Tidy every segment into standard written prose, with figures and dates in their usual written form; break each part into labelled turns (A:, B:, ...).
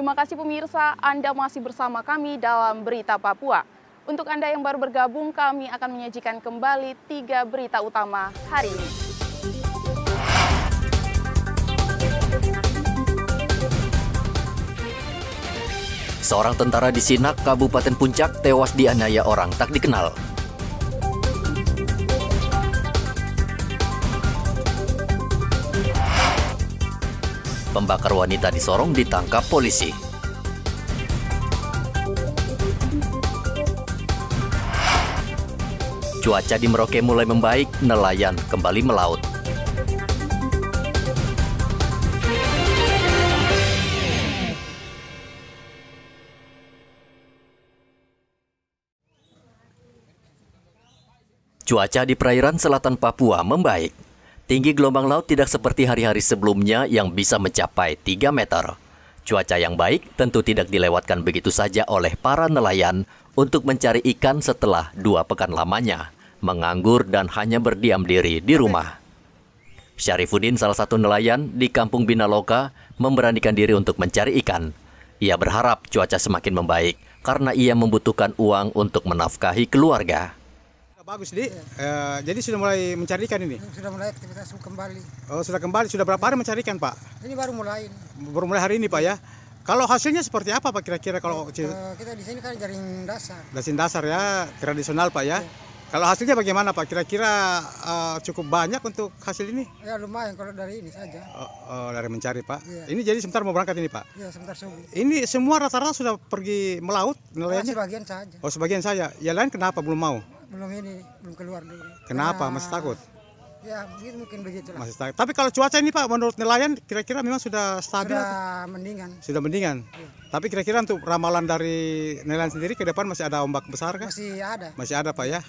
A: Terima kasih pemirsa, Anda masih bersama kami dalam Berita Papua. Untuk Anda yang baru bergabung, kami akan menyajikan kembali 3 berita utama hari ini.
B: Seorang tentara di Sinak, Kabupaten Puncak, tewas dianiaya orang tak dikenal. Pembakar wanita di Sorong ditangkap polisi. Cuaca di Merauke mulai membaik, nelayan kembali melaut. Cuaca di perairan selatan Papua membaik. Tinggi gelombang laut tidak seperti hari-hari sebelumnya yang bisa mencapai 3 meter. Cuaca yang baik tentu tidak dilewatkan begitu saja oleh para nelayan untuk mencari ikan setelah 2 pekan lamanya menganggur dan hanya berdiam diri di rumah. Syarifuddin, salah satu nelayan di Kampung Binaloka, memberanikan diri untuk mencari ikan. Ia berharap cuaca semakin membaik karena ia membutuhkan uang untuk menafkahi keluarga.
C: Bagus, Di. Jadi sudah mulai mencari ikan ini?
D: Sudah mulai aktivitas kembali.
C: Oh, sudah kembali. Sudah berapa hari mencari ikan, Pak?
D: Ini baru mulai.
C: Baru mulai hari ini, Pak, ya? Kalau hasilnya seperti apa, Pak, kira-kira kalau
D: kita di sini kan jaring dasar.
C: Jaring dasar ya, tradisional, Pak, ya? Kalau hasilnya bagaimana, Pak? Kira-kira cukup banyak untuk hasil ini?
D: Ya, lumayan kalau dari ini saja.
C: Dari mencari, Pak.
D: Ya.
C: Ini jadi sebentar mau berangkat ini, Pak?
D: Ya, sebentar subuh.
C: Ini semua rata-rata sudah pergi melaut nelayannya?
D: Sebagian saja.
C: Oh, sebagian saja. Yang lain kenapa belum mau?
D: Belum keluar dulu.
C: Kenapa? Masih takut?
D: Ya, mungkin begitulah.
C: Masih takut. Tapi kalau cuaca ini, Pak, menurut nelayan kira-kira memang sudah stabil?
D: Sudah mendingan.
C: Sudah mendingan. Ya. Tapi kira-kira untuk ramalan dari nelayan sendiri ke depan masih ada ombak besar kan?
D: Masih ada.
C: Masih ada, Pak, ya?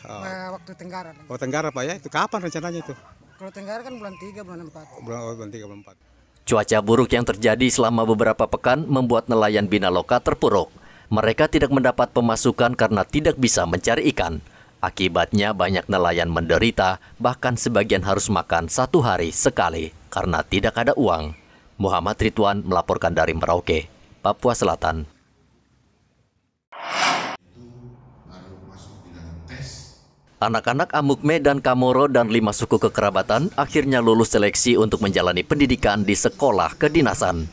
D: Waktu Tenggara.
C: Oh, Tenggara, Pak, ya? Itu kapan rencananya itu?
D: Kalau Tenggara kan bulan 3, bulan 4.
C: Bulan 3, bulan 4.
B: Cuaca buruk yang terjadi selama beberapa pekan membuat nelayan Binaloka terpuruk. Mereka tidak mendapat pemasukan karena tidak bisa mencari ikan. Akibatnya banyak nelayan menderita, bahkan sebagian harus makan 1 hari sekali karena tidak ada uang. Muhammad Ridwan melaporkan dari Merauke, Papua Selatan. Anak-anak Amukme dan Kamoro dan 5 suku kekerabatan akhirnya lulus seleksi untuk menjalani pendidikan di sekolah kedinasan.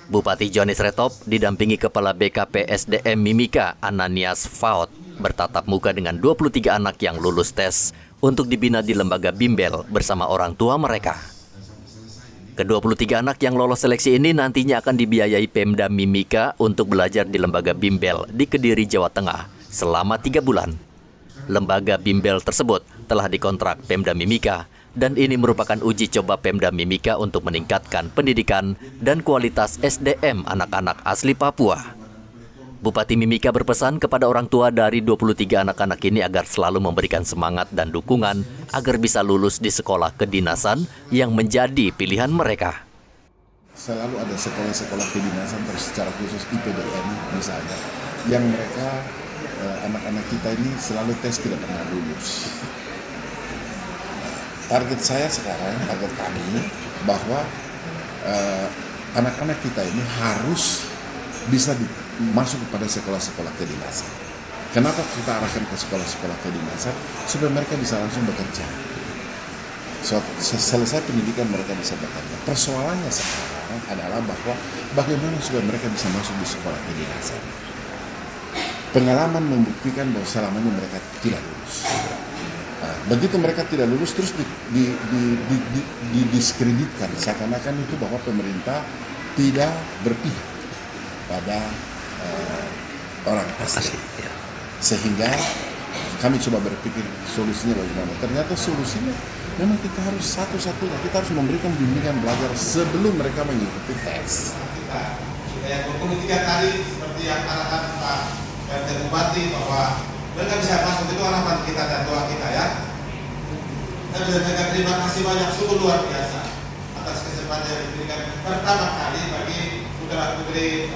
B: Bupati Johannes Retop didampingi Kepala BKP SDM Mimika Ananias Faut bertatap muka dengan 23 anak yang lulus tes untuk dibina di lembaga bimbel bersama orang tua mereka. Ke-23 anak yang lolos seleksi ini nantinya akan dibiayai Pemda Mimika untuk belajar di lembaga bimbel di Kediri, Jawa Tengah selama 3 bulan. Lembaga bimbel tersebut telah dikontrak Pemda Mimika dan ini merupakan uji coba Pemda Mimika untuk meningkatkan pendidikan dan kualitas SDM anak-anak asli Papua. Bupati Mimika berpesan kepada orang tua dari 23 anak-anak ini agar selalu memberikan semangat dan dukungan agar bisa lulus di sekolah kedinasan yang menjadi pilihan mereka.
E: Selalu ada sekolah-sekolah kedinasan secara khusus IPDN misalnya, yang mereka anak-anak kita ini selalu tes tidak pernah lulus. Target saya sekarang, target kami, bahwa anak-anak kita ini harus bisa masuk kepada sekolah-sekolah kedinasan. Kenapa kita arahkan ke sekolah-sekolah kedinasan? Supaya mereka bisa langsung bekerja. Selesai pendidikan mereka bisa bekerja. Persoalannya sekarang adalah bahwa bagaimana supaya mereka bisa masuk di sekolah kedinasan. Pengalaman membuktikan bahwa selamanya mereka tidak lulus. Nah, begitu mereka tidak lulus terus didiskreditkan seakan-akan itu bahwa pemerintah tidak berpihak pada orang asli. Sehingga kami coba berpikir solusinya bagaimana. Ternyata solusinya memang kita harus satu-satunya, kita harus memberikan bimbingan belajar sebelum mereka mengikuti tes.
F: Yang 23 tadi seperti yang katakan Pak RT Bupati bahwa mereka bisa masuk, itu harapan kita dan doa kita ya. Saya bisa terima kasih banyak, sungguh luar biasa atas kesempatan yang diberikan pertama kali bagi putra-putri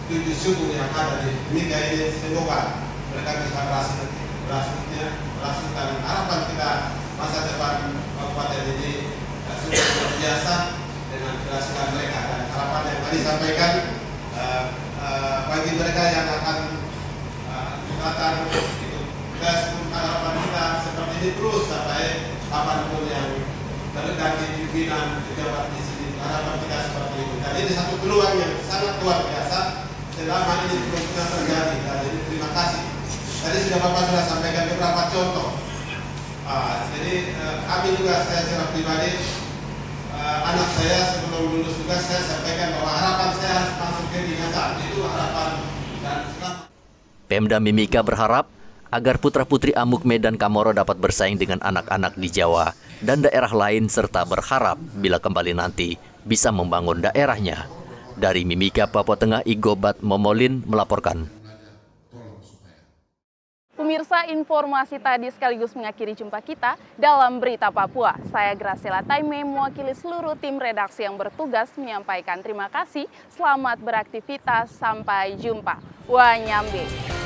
F: 7 suku yang ada di Mimika ini. Semoga mereka bisa berhasil dan harapan kita masa depan kabupaten ini sungguh luar biasa dengan keberhasilan mereka, dan harapan yang tadi sampaikan sampai kapanpun yang berganti pimpinan pejabat di sini. Harapan kita seperti itu. Dan ini satu peluang yang sangat luar biasa selama ini belum pernah terjadi. Dan ini terima kasih. Tadi sudah Bapak sudah sampaikan beberapa contoh. Jadi kami juga, saya secara pribadi, anak saya sebelum lulus juga saya sampaikan bahwa harapan saya masuk ke dinas itu harapan dan selamat.
B: Pemda Mimika berharap agar putra-putri Amuk Medan Kamoro dapat bersaing dengan anak-anak di Jawa dan daerah lain, serta berharap bila kembali nanti bisa membangun daerahnya. Dari Mimika, Papua Tengah, Igobat Momolin melaporkan.
A: Pemirsa, informasi tadi sekaligus mengakhiri jumpa kita dalam Berita Papua. Saya Graciela Taime mewakili seluruh tim redaksi yang bertugas menyampaikan terima kasih. Selamat beraktivitas, sampai jumpa. Wanyambe.